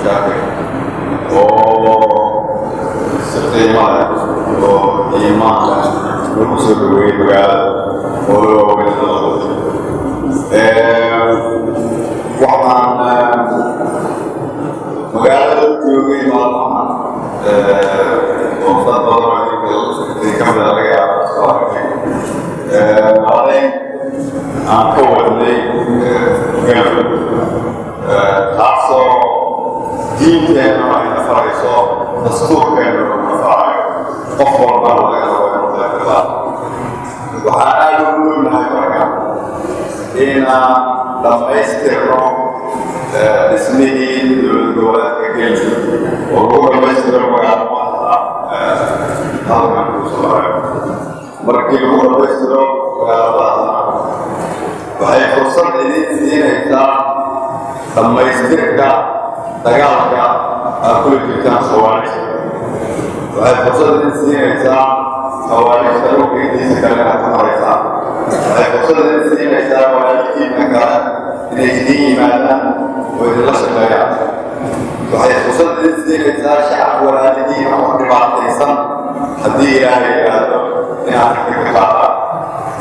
شاكر واستقيمات وإيمان ونصر وإبقاء ولو من الأرض وحنا مقالة جوغي مالحنا وصد ضروري كم دارجة صارفين عليه عن قوة لي جنب خاصة دين كانوا عين فريسو دستور كانوا مفاعل قفوا الله وحنا نقول من هاي الرقم إن لما يستروا اسمه الدولة كجيل وهو لما يستروا مقام هذا ما نقول مركب هو لما يستروا مقام وهي فرصة إذا لما يستروا دجالك كل كتاب خوارج وهي فرصة إذا خوارج تروح إذا سكانها تمارسها وهي فرصة إذا خوارج مكان إنه ماذا وإذا شغال وهي فرصة إذا شعب ولا تجي أو رباط إنسان هدي هذا يعني كفاءة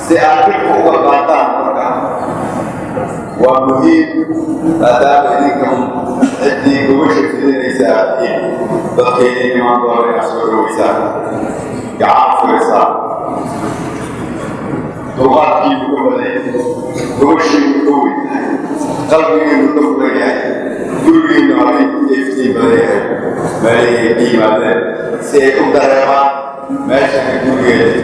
سيأتي فوق الباطن ومهم أداء إليكم عدي بوشك في النساء بقي من دور أسود وسام يعرف وسام تغطي بكل بوشك قوي قلبي يطلق بيان قلبي نعمي يفتي بيان مالي قيمة سيكون درما ماشي قلبي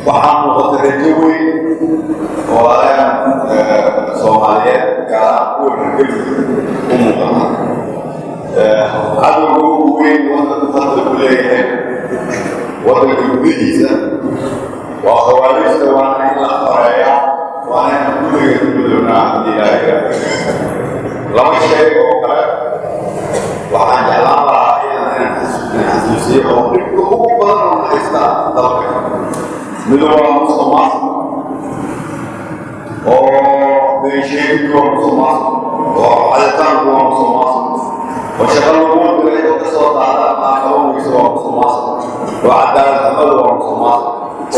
waxaan muuqata rajawi oo Soomaaliyeed gaar ahaan kuwa u muuqata cadowga ugu weyn waddanka fadli ku leeyahay waddanka gudihiisa waa khawaarijta waana in la xoreeyaa waana in kulliga ku midownaa haddii ilaahay laba shay oo kale waxaan jeclaan lahaa inaan xasuusiyo oo dhibka ugu badan oo haystaa dalka مدوى مصمص أو بيشيك هو مصمص وحلتان هو مصمص وشغلوا بلاد وتصوت على ما كانوا يسووا مصمص وعدالة محمد هو مصمص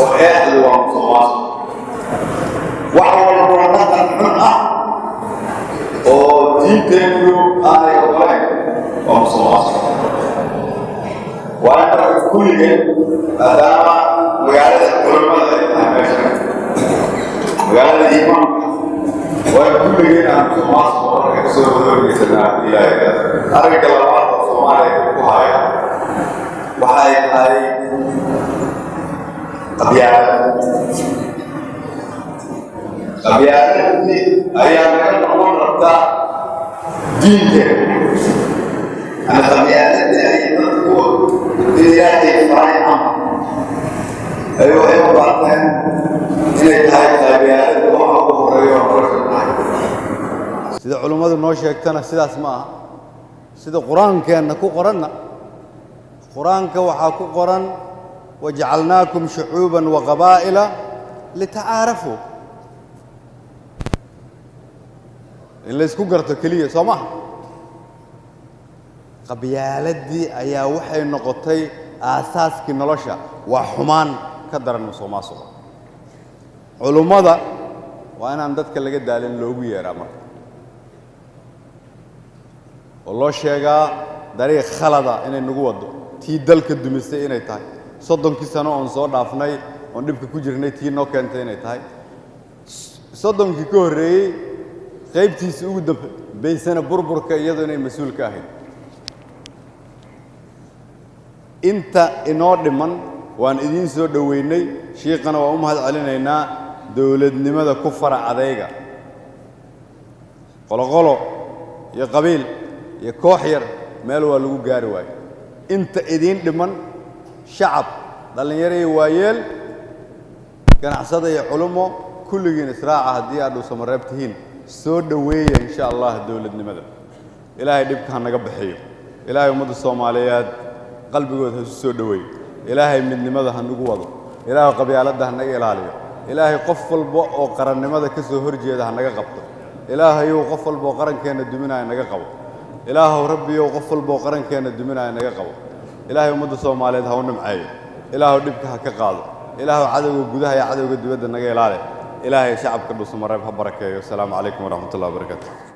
وإحد هو مصمص وحول البرنامج الحنة ودين تنبيو أنا يقولين ومصمص وأنا كل جن أدام مقالة العلماء مقالة الإمام وكل جن عن مصر وكسر ذلك سنة إلهي أرجع الله سبحانه وتعالى وهاي أبيات دي أيام كان الله ربنا دين أنا أبيات دي أيام تقول دياتي فرائم أيوة بعدين إلى هاي الأبيات وأبو هريرة sida culimadu noo sheegtana sidaas ma aha sida quraankeena ku qoranna quraanka waxa ku qoran waj'alnaakum shu'uban wa qabaa'ila lita'aarafu in la isku garto kaliya Soomaa qabyaaladii ayaa waxay noqotay aasaaskii nolosha waa xumaan ka daran Soomaaliya culimada waa inaan dadka laga daalin loogu yeeraa marka والله شيء dariiq khalada inay nagu wado tii dalka dumisay inay tahay 30 sano oo soo dhaafnay oo dibka ku jirnay tii noo keentay inay tahay 30 ka horeeyay qaybtiisa ugu dambeysana burburka iyadoo inay mas'uul ka ahayd inta inoo dhiman waan idin soo dhaweynay sheekana waa u mahad celinaynaa dawladnimada ku fara adayga qolo iyo qabiil iyo koox yar meel waa lagu gaari waay inta idin dhiman shacab dhalinyaro iyo waayeel ganacsada iyo culimo kulligiin israaca haddii aad u samareebtihiin soo dhaweeya insha Allah dawladnimada ilaahay dhibka naga bixiyo ilaahay ummadda Soomaaliyeed qalbigooda soo dhaweeyo ilaahay midnimada ha nagu wado ilaahay qabyaalada ha naga ilaaliyo ilaahay qof walba oo qarannimada ka soo horjeeda ha naga qabto ilaahayow qof walba oo qarankeena duminaya naga qabo ilaahow rabbiyow qof walba oo qarankeena duminaya naga qabo ilaahay ummadda Soomaaliyeed ha u nimceeyo ilaahow dhibka ha ka qaado ilaahow cadowga gudaha iyo cadowga dibadda naga ilaali ilaahay shacabka Dhuusamareeb ha barakeeyo. Assalaamu calaykum waraxmatullaahi wabarakaatuh.